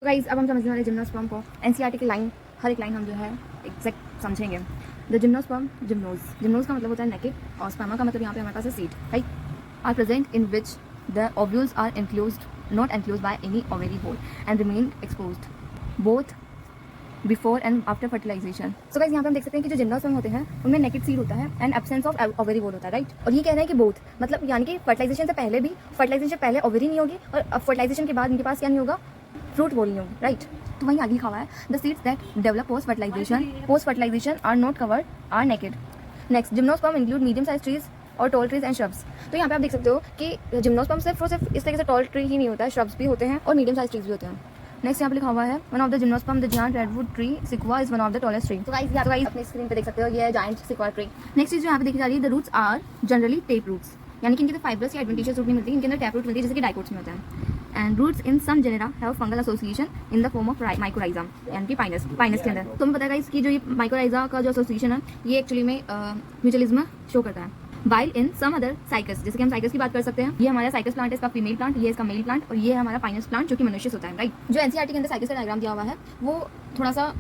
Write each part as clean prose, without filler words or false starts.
तो गाइज अब हम समझने वाले जिम्नोस्पर्म को। एनसीईआरटी की लाइन, हर एक लाइन हम जो है एग्जैक्ट समझेंगे। द जिम्नोस्पर्म, जिम्नोज का मतलब होता है नेकेड और स्पर्मा का मतलब यहाँ पे हमारे पास है seed, right, are present in which the ovules are enclosed not enclosed by any ovary wall and remain exposed both before and after fertilisation. So guys यहाँ पे हम देख सकते हैं कि जो जिम्नोस्पर्म होते हैं उनमें नेकेड सीड होता है and absence of ovary wall होता है, राइट। और ये कह रहे हैं कि बोथ, मतलब यानी कि फर्टिलाइजेशन से पहले भी, फर्टिलाइजेशन से पहले ओवेरी नहीं होगी और फर्टिलाइजेशन के बाद इनके पास क्या नहीं होगा, फ्रूट बोल नहीं होगी, राइट। तो वहीं आगे लिखा हुआ है the seeds that develop post fertilisation are not covered are naked. Next, gymnosperm include medium size trees और टॉल ट्रीज एंड श्रब्स। तो यहाँ पे आप देख सकते हो कि जिम्नोस्पर्म सिर्फ इस तरीके से टॉल ट्री ही नहीं होता है, श्रब्स भी होते हैं और मीडियम साइज ट्रीज भी होते हैं। नेक्स्ट यहाँ पे लिखा हुआ है one of the gymnosperm the giant redwood tree sequoia is one of the tallest tree. तो गाइस अपनी स्क्रीन पे देख सकते हो ये है जायंट सिक्वा ट्री। नेक्स्ट चीज जो यहाँ पे देखी जा रही है, the roots are generally tap roots, यानी कि इनके फाइब्रस या एडवेंटिशियस रूट नहीं मिलती, इनके अंदर टैप रूट मिलती है जैसे कि डाइकोट्स में होता है। And roots in some genera have fungal association in the form of mycorrhiza, यानी कि पाइनस के अंदर। तो हमें पता है इसकी जो ये माइकोराइजा का जो एसोसिएशन है ये एक्चुअली में म्यूचुअलिज्म शो करता है। While in some other Cycas, जैसे कि हम साइकस की बात कर सकते हैं, ये हमारा साइकस प्लांट है, इसका फीमेल प्लांट, ये इसका मेल प्लांट और ये है हमारा पाइनस प्लांट जो कि मनुष्य होता है, राइट। जो एनसीईआरटी के अंदर साइकस का डायग्राम दिया हुआ है वो थोड़ा सा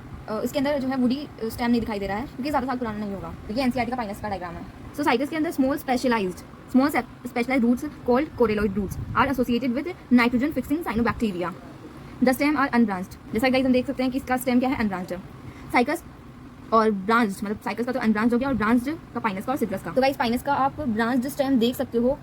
इसके अंदर जो है वुडी स्टेम नहीं दिखाई दे रहा है क्योंकि ज़्यादा साल पुराना नहीं होगा। तो ये एनसीईआरटी का पाइनस का डायग्राम है। सो साइकस के अंदर small specialised roots called coralloid roots are associated with nitrogen fixing cyanobacteria. The stem are unbranched, जैसा गाइस हम देख सकते हैं कि इसका स्टेम क्या है, अनब्रांच्ड। साइकस और ब्रांच्ड, मतलब साइकस का तो अनब्रांच्ड हो गया और ब्रांच्ड का पाइनस का और सिट्रस का। तो गाइस पाइनस का आप ब्रांच्ड स्टेम देख सकते हो,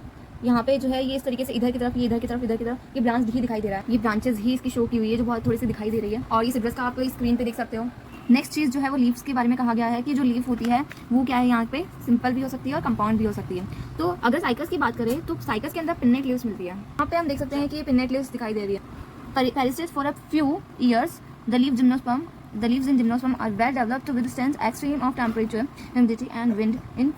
यहाँ पे जो है ये इस तरीके से इधर की तरफ, ये इधर की तरफ, इधर की तरफ, ये ब्रांच ही दिखाई दे रहा है, ये ब्रांचेस ही इसकी शो की हुई है जो बहुत थोड़ी सी दिखाई दे रही है। और ये सिट्रस का आप स्क्रीन पे देख सकते हो। नेक्स्ट चीज़ जो है वो लीव्स के बारे में कहा गया है कि जो लीफ होती है वो क्या है, यहाँ पे सिंपल भी हो सकती है और कंपाउंड भी हो सकती है। तो अगर साइकस की बात करें तो साइकस के अंदर पिन्नेट लीव्स मिलती है। यहाँ पे हम देख सकते हैं कि ये पिन्नेट लीव्स दिखाई दे रही है। Persist for a few years the leaves in gymnosperm are well developed to withstand extreme of temperature, humidity and wind. In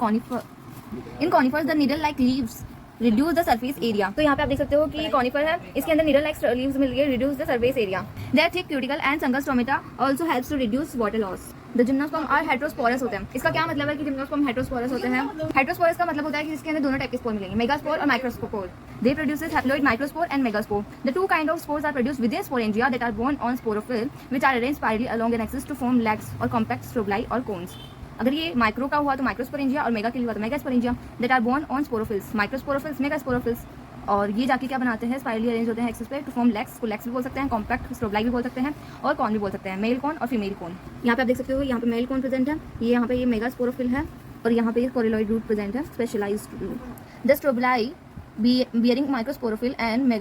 conifers the needle-like leaves reduce the surface area. तो यहाँ पे आप देख सकते हो कि कॉनिफर है, इसके अंदर needle-like leaves मिल गए, reduce the surface area. Their thick cuticle and fungal stomata also helps to reduce water loss. The gymnosperm are heterosporous होते हैं। इसका क्या मतलब है कि जिम्नोस्पर्म हेटेरोस्पोरस होते हैं? हेटेरोस्पोरस का मतलब होता है कि इसके अंदर दोनों टाइप के स्पोर मिलेंगे, मेगास्पोर और microspore. They produces haploid microspore and megaspore. The two kind of spores are produced within sporangia that are borne on sporophyll, which are arranged spirally along an axis to form legs or compact strobili or cones. अगर ये micro का हुआ तो microsporangia और mega के लिए हुआ तो megasporangia. That are borne on sporophylls, microsporophylls, megasporophylls. और ये जाके क्या बनाते हैं, स्पाइरली अरेंज होते हैं एक्सिस पे टू फॉर्म लेग्स, को लेग्स भी बोल सकते हैं, कॉम्पैक्ट स्ट्रोबलाई भी बोल सकते हैं और कॉन भी बोल सकते हैं, मेल कॉन और फीमेल कॉन। यहाँ पे आप देख सकते हो यहाँ पे मेल कॉन प्रेजेंट है, ये यहाँ पे ये मेगास्पोरोफिल है और यहाँ पे ये कोरेलॉइड रूट प्रेजेंट है, specialised root. The strobili bearing microsporophyll and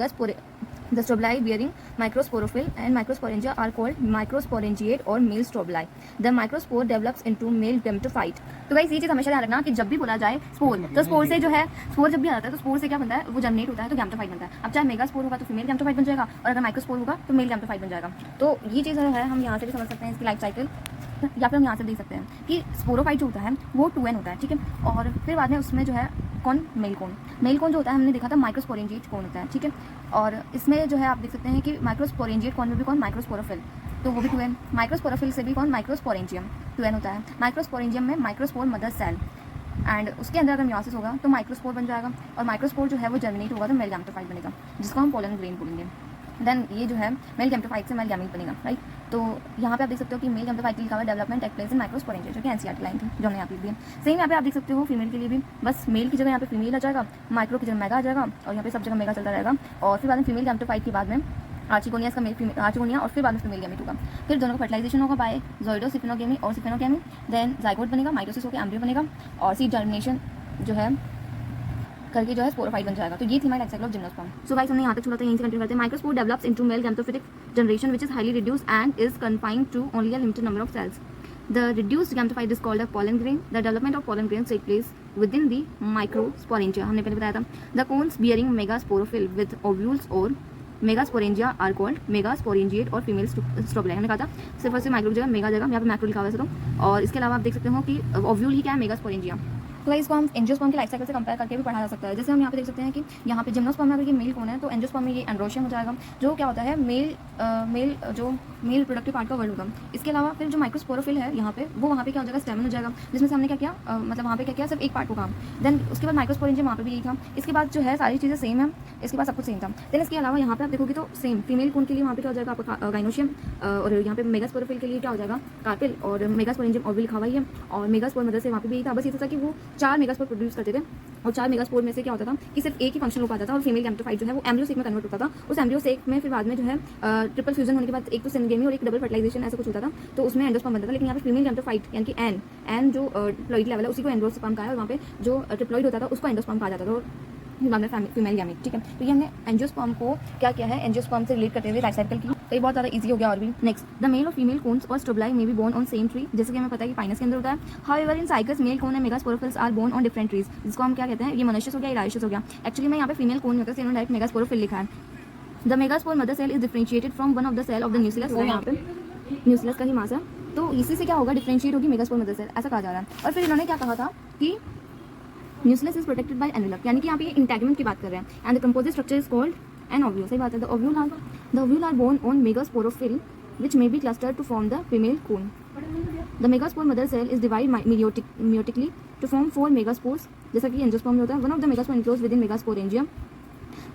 the strobili bearing microsporophyll and microsporangia are called microsporangiate or male strobili. The microspore develops into male gametophyte. तो गाइस ये चीज़ हमेशा ध्यान रखना कि जब भी बोला जाए स्पोर, तो स्पोर से जो है, स्पोर जब भी आता है तो स्पोर से क्या बनता है, वो जर्मिनेट होता है तो गैमेटोफाइट बनता है। अब चाहे मेगा स्पोर होगा तो फीमेल गैमेटोफाइट बन जाएगा और अगर माइक्रोस्पोर होगा तो मेल गैमेटोफाइट बन जाएगा। तो ये चीज़ है हम यहाँ से भी समझ सकते हैं इसकी लाइफ साइकिल, या फिर हम यहाँ से देख सकते हैं कि स्पोरोफाइट जो होता है वो 2n होता है, ठीक है। और फिर बाद में उसमें जो है कौन, मेल कौन जो होता है हमने देखा था माइक्रोस्पोरेंजिएट कौन होता है, ठीक है। और इसमें जो है आप देख सकते हैं कि माइक्रोस्पोरेंजिएट कौन में भी कौन, माइक्रोस्पोरोफिल, तो वो भी 2n। माइक्रोस्पोरोफिल से भी कौन, माइक्रोस्पोरेंजियम, 2n होता है। माइक्रोस्पोरेंजियम में माइक्रोस्पोर मदर सेल एंड उसके अंदर अगर मियोसिस होगा तो माइक्रोस्पोर बन जाएगा और माइक्रोस्पोर जो है वो जर्मिनेट होगा तो मेल गैमेटोफाइट बनेगा जिसको हम पोलन ग्रेन बोलेंगे। देन ये जो है मेल गैमेटोफाइट से मेल गैमीट बनेगा, राइट। तो यहाँ पे आप देख सकते हो कि मेल गैमेटोफाइट लिखा हुआ development take place in microsporangia, जो कि एनसीईआरटी लाइन थी जो हमने यहाँ पे लिख दी। सेम यहाँ पे आप देख सकते हो फीमेल के लिए भी, बस मेल की जगह यहाँ पे फीमेल आ जाएगा, माइक्रो की जगह मेगा आ जाएगा और यहाँ पे सब जगह मेगा चलता रहेगा। और फिर बाद में फीमेल गैमेटोफाइट के बाद में आर्चिगोनिया का मेल आर्चिगोनिया और फिर बाद में फीमेल गैमीट होगा। फिर दोनों का फर्टिलाइजेशन होगा बाय ज़ोइडोसिफेनोगेमी और सिफेनोगेमी। देन जाइगोट बनेगा, माइटोसिस होकर एम्ब्रियो बनेगा और सीड जर्मिनेशन जो है करके जो है स्पोरोफाइट बन जाएगा। तो ये थी हमारी life cycle of gymnosperm. So guys हमने यहाँ तक छोड़ा था, यहीं से कंटिन्यू करते हैं। Microspore develops into male gametophytic generation which is highly reduced and is confined to only a limited number of cells. The reduced gametophyte is called a pollen grain. The development of pollen grains take place within the microsporangia. हमने पहले बताया था। The cones bearing megasporophyll with ovules or megasporangia are called megasporangiate और female strobili। हमने कहा था सिर्फ और सिर्फ माइक्रो की जगह मेगा जगह, यहाँ पे मैक्रो लिखा हुआ है तो। और इसके अलावा आप देख सकते हो कि ओव्यूल ही क्या है, मेगास्पोरेंजिया। तो इसको हम एंजियोस्पर्म के लाइफ साइकिल से कंपेयर करके भी पढ़ा जा सकता है। जैसे हम यहाँ पे देख सकते हैं कि यहाँ पे जिम्नोस्पर्म में अगर ये मेल कौन है तो एंजियोस्पर्म में ये एंड्रोशियम हो जाएगा, जो क्या होता है मेल जो मेल प्रोडक्टिव पार्ट का वर्ड होगा। इसके अलावा फिर जो माइक्रोस्पोरोफिल है यहाँ पे वो वहाँ पे क्या हो जाएगा, स्टेमन हो जाएगा, जिसमें से हमने क्या किया मतलब वहाँ पे क्या किया, सिर्फ एक पार्ट को काम। देन उसके बाद माइक्रोस्पोरेंजियम वहाँ पे भी यही था। इसके बाद जो है सारी चीज़ें सेम है, इसके बाद सब कुछ सेम था। देन इसके अलावा यहाँ पे आप देखोगे तो सेम फीमेल कौन के लिए वहाँ पे क्या हो जाएगा आपका गाइनोशियम, और यहाँ पे मेगास्पोरोफिल के लिए क्या हो जाएगा कार्पेल, और मेगास्पोरेंजियम ओवल लिखा हुआ ही है। और मेगास्पोर मदर से वहाँ पे भी यही था, बस ये था कि वो 4 मेगास्पोर प्रोड्यूस करते थे, और 4 मेगास्पोर में से क्या होता था कि सिर्फ एक ही फंक्शन हो पाता था, और फीमेल गैमेटोफाइट जो है वो एम्ब्रियो सेक में कन्वर्ट होता था। उस एम्ब्रियो सेक में फिर बाद में जो है ट्रिपल फ्यूजन होने के बाद एक तो सिनगेमी और एक डबल फर्टिलाइजेशन ऐसा कुछ होता था, तो उसमें एंडोस्पर्म बनता था। लेकिन यहाँ पे फीमेल गैमेटोफाइट यानी कि एन जो ट्रिप्लॉइड लेवल है उसी को एंडोस्पर्म कहा है, और वहाँ पे जो ट्रिप्लॉइड होता था उसको एंडोस्पर्म कहा जाता था, और बाद में फीमेल गैमेट। ठीक है, तो ये हमने एंजियोस्पर्म को क्या किया है, एंजियोस्पर्म से रिलेट करते हुए लाइफ साइकिल की, तो ये बहुत ज़्यादा इजी हो गया। और भी नेक्स्ट, द मेल और फीमेल कोन्स और strobili may be borne on same tree, जैसे कि हमें पता है कि पाइनस के अंदर होता है। However in cycas male cone and megasporophylls are borne on different trees, जिसको हम क्या कहते हैं, ये मोनोशियस हो गया, इराइशियस हो गया। एक्चुअली में यहाँ पे फीमेल कोन होता है, इन्होंने डायरेक्ट मेगास्पोरोफिल लिखा है। The megaspore mother cell is differentiated from one of the cell of the nucleus, वो यहाँ पे न्यूक्लियस का ही मास है, तो इसी से क्या होगा, डिफरेंशिएट होगी मेगास्पोर मदर सेल, ऐसा कहा जा रहा है। और फिर इन्होंने क्या कहा था कि nucleus is protected by envelope, यानी कि यहाँ पे ये इंटेगमेंट की बात कर रहे हैं। And the composite structure is called an ovule, सही बात है। The ovule are borne on megasporophyll which may be clustered to form the female cone. The megaspore mother cell is divided meiotically to form 4 megaspores, जैसा कि angiosperm में होता है। One of the megaspore enclosed within megasporangium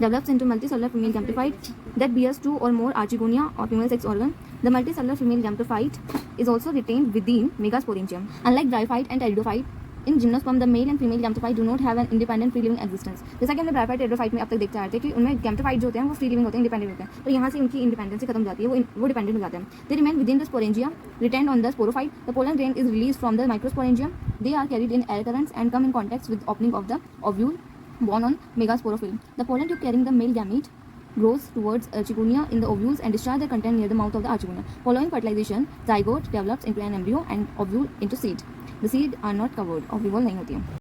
develops into multicellular female gametophyte that bears 2 or more archegonia or female sex organ. The multicellular female gametophyte is also retained within megasporangium. Unlike bryophyte and pteridophyte, in gymnosperm the male and female gametophyte do not have an independent free living existence. जैसा कि हमने bryophyte pteridophyte में अब तक देखते आ रहे थे कि उनमें gametophyte जो होते हैं वो फ्री लिविंग होते हैं, इंडिपेंडेंट होते हैं, तो यहाँ से उनकी इंडिपेंडेंसी खत्म हो जाती है, वो डिपेंडेंट हो जाते हैं। They remain within the sporangia, retained on the sporophyte. The pollen grain is released from the microsporangium. They are carried in air currents and come in contact with opening of the ovule born on megasporophyll. The pollen tube carrying the male gamete grows towards archegonia in the ovules and discharge their content near the mouth of the archegonia. Following fertilization, zygote develops into an embryo and ovule into seed. The seed are not covered, ovule नहीं होती है।